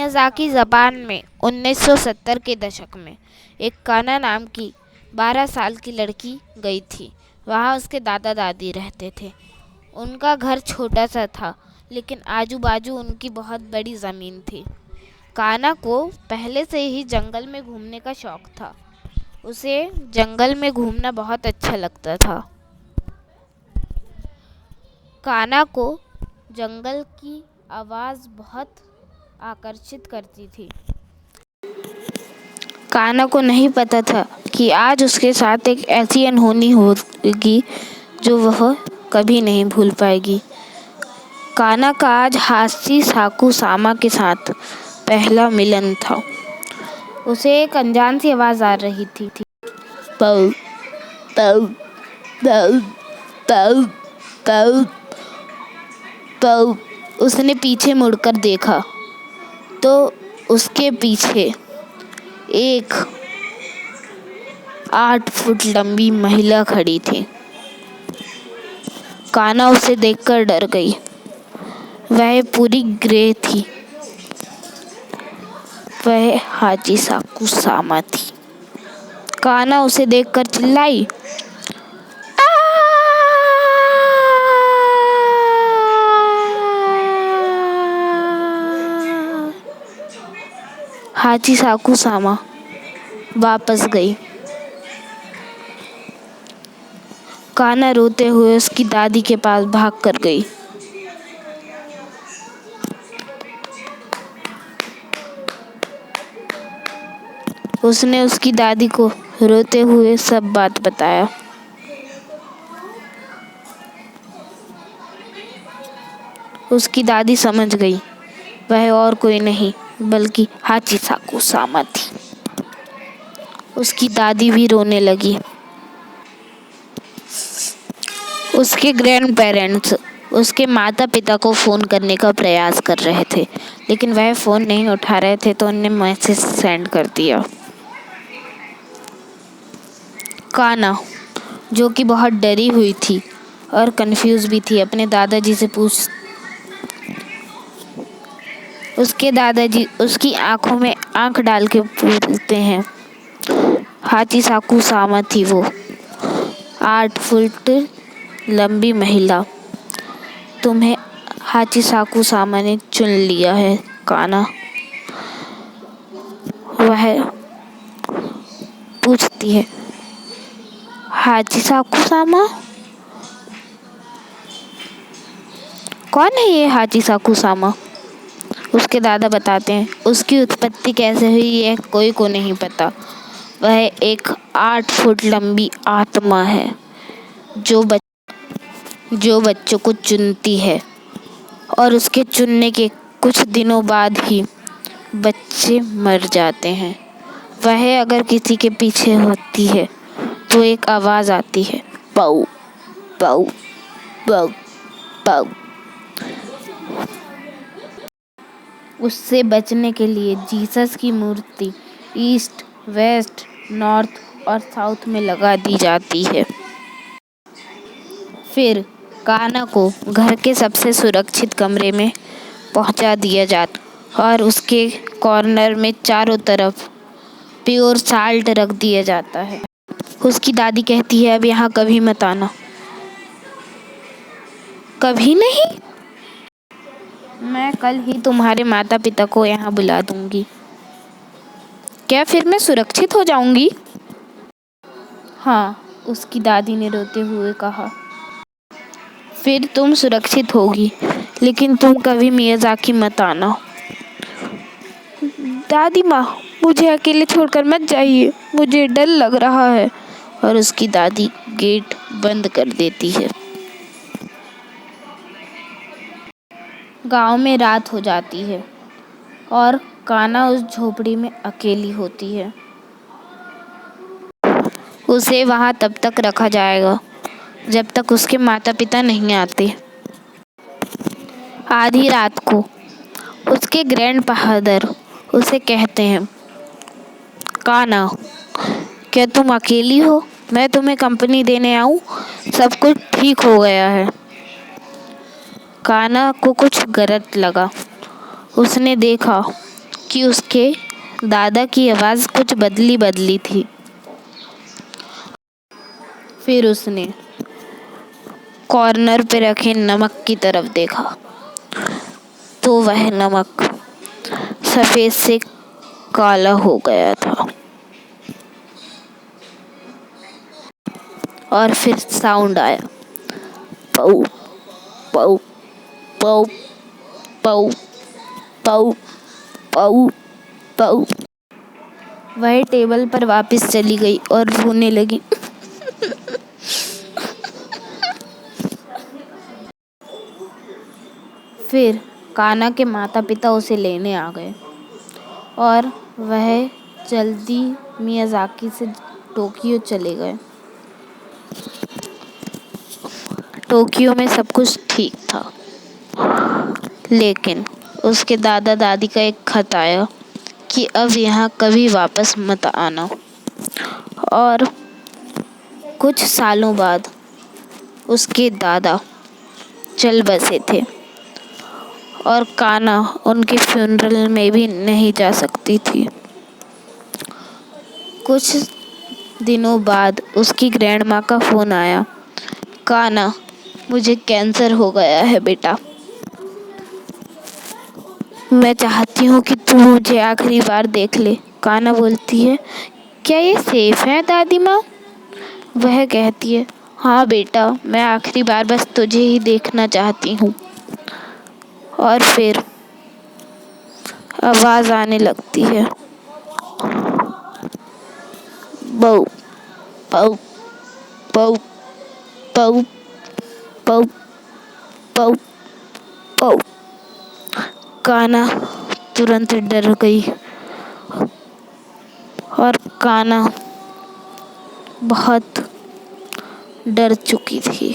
Miyazaki ज़बान में 1970 के दशक में एक काना नाम की 12 साल की लड़की गई थी। वहाँ उसके दादा दादी रहते थे। उनका घर छोटा सा था, लेकिन आजू बाजू उनकी बहुत बड़ी ज़मीन थी। काना को पहले से ही जंगल में घूमने का शौक था। उसे जंगल में घूमना बहुत अच्छा लगता था। काना को जंगल की आवाज़ बहुत आकर्षित करती थी। काना को नहीं पता था कि आज उसके साथ एक ऐसी अनहोनी होगी जो वह कभी नहीं भूल पाएगी। काना का आज हाची साकू सामा के साथ पहला मिलन था। उसे एक अनजान सी आवाज़ आ रही थी। पौ पौ पौ पौ पौ पौ। उसने पीछे मुड़कर देखा तो उसके पीछे एक 8 फुट लंबी महिला खड़ी थी। काना उसे देखकर डर गई। वह पूरी ग्रे थी। वह हाची साकू सामा थी। काना उसे देखकर चिल्लाई, हाची साकू सामा वापस गई। काना रोते हुए उसकी दादी के पास भाग कर गई। उसने उसकी दादी को रोते हुए सब बात बताया। उसकी दादी समझ गई। वह और कोई नहीं बल्कि हाची साकू सामा थी। उसकी दादी भी रोने लगी। उसके ग्रैंड पेरेंट्स उसके माता पिता को फ़ोन करने का प्रयास कर रहे थे, लेकिन वह फ़ोन नहीं उठा रहे थे तो उन्हें मैसेज सेंड कर दिया। काना, जो कि बहुत डरी हुई थी और कंफ्यूज भी थी, अपने दादाजी से उसके दादाजी उसकी आंखों में आंख डाल के पूछते हैं। हाची साकू सामा थी वो 8 फुट लंबी महिला। तुम्हें हाची साकू सामा ने चुन लिया है काना। वह पूछती है, हाची साकू सामा? कौन है ये हाची साकू सामा? उसके दादा बताते हैं, उसकी उत्पत्ति कैसे हुई यह कोई को नहीं पता। वह एक 8 फुट लंबी आत्मा है जो बच्चों को चुनती है और उसके चुनने के कुछ दिनों बाद ही बच्चे मर जाते हैं। वह अगर किसी के पीछे होती है तो एक आवाज़ आती है, पौ पौ पौ पौ। उससे बचने के लिए जीसस की मूर्ति ईस्ट, वेस्ट, नॉर्थ और साउथ में लगा दी जाती है। फिर काना को घर के सबसे सुरक्षित कमरे में पहुंचा दिया जाता और उसके कॉर्नर में चारों तरफ प्योर साल्ट रख दिया जाता है। उसकी दादी कहती है, अब यहाँ कभी मत आना। कभी नहीं? मैं कल ही तुम्हारे माता पिता को यहाँ बुला दूंगी। क्या फिर मैं सुरक्षित हो जाऊंगी? हाँ, उसकी दादी ने रोते हुए कहा। फिर तुम सुरक्षित होगी, लेकिन तुम कभी मियाज़ाकी मत आना। दादी माँ, मुझे अकेले छोड़कर मत जाइए, मुझे डर लग रहा है। और उसकी दादी गेट बंद कर देती है। गांव में रात हो जाती है और काना उस झोपड़ी में अकेली होती है। उसे वहां तब तक रखा जाएगा जब तक उसके माता पिता नहीं आते। आधी रात को उसके ग्रैंड फादर उसे कहते हैं, काना, क्या तुम अकेली हो? मैं तुम्हें कंपनी देने आऊं? सब कुछ ठीक हो गया है। काना को कुछ गलत लगा। उसने देखा कि उसके दादा की आवाज़ कुछ बदली बदली थी। फिर उसने कॉर्नर पे रखे नमक की तरफ देखा तो वह नमक सफ़ेद से काला हो गया था। और फिर साउंड आया, पौ पौ पौ पौ पौ पौ पौ। वह टेबल पर वापस चली गई और रोने लगी। फिर कान्हा के माता पिता उसे लेने आ गए और वह जल्दी मियाज़ाकी से टोक्यो चले गए। टोक्यो में सब कुछ ठीक था, लेकिन उसके दादा दादी का एक खत आया कि अब यहाँ कभी वापस मत आना। और कुछ सालों बाद उसके दादा चल बसे थे और कान्हा उनके फ्यूनरल में भी नहीं जा सकती थी। कुछ दिनों बाद उसकी ग्रैंडमाँ का फ़ोन आया, कान्हा, मुझे कैंसर हो गया है बेटा। मैं चाहती हूँ कि तू मुझे आखिरी बार देख ले। कान्हा बोलती है, क्या ये सेफ है दादी माँ? वह कहती है, हाँ बेटा, मैं आखिरी बार बस तुझे ही देखना चाहती हूँ। और फिर आवाज़ आने लगती है, बौ पौ पौ पौ पौ पौ पौ। कान्हा तुरंत डर गई और कान्हा बहुत डर चुकी थी।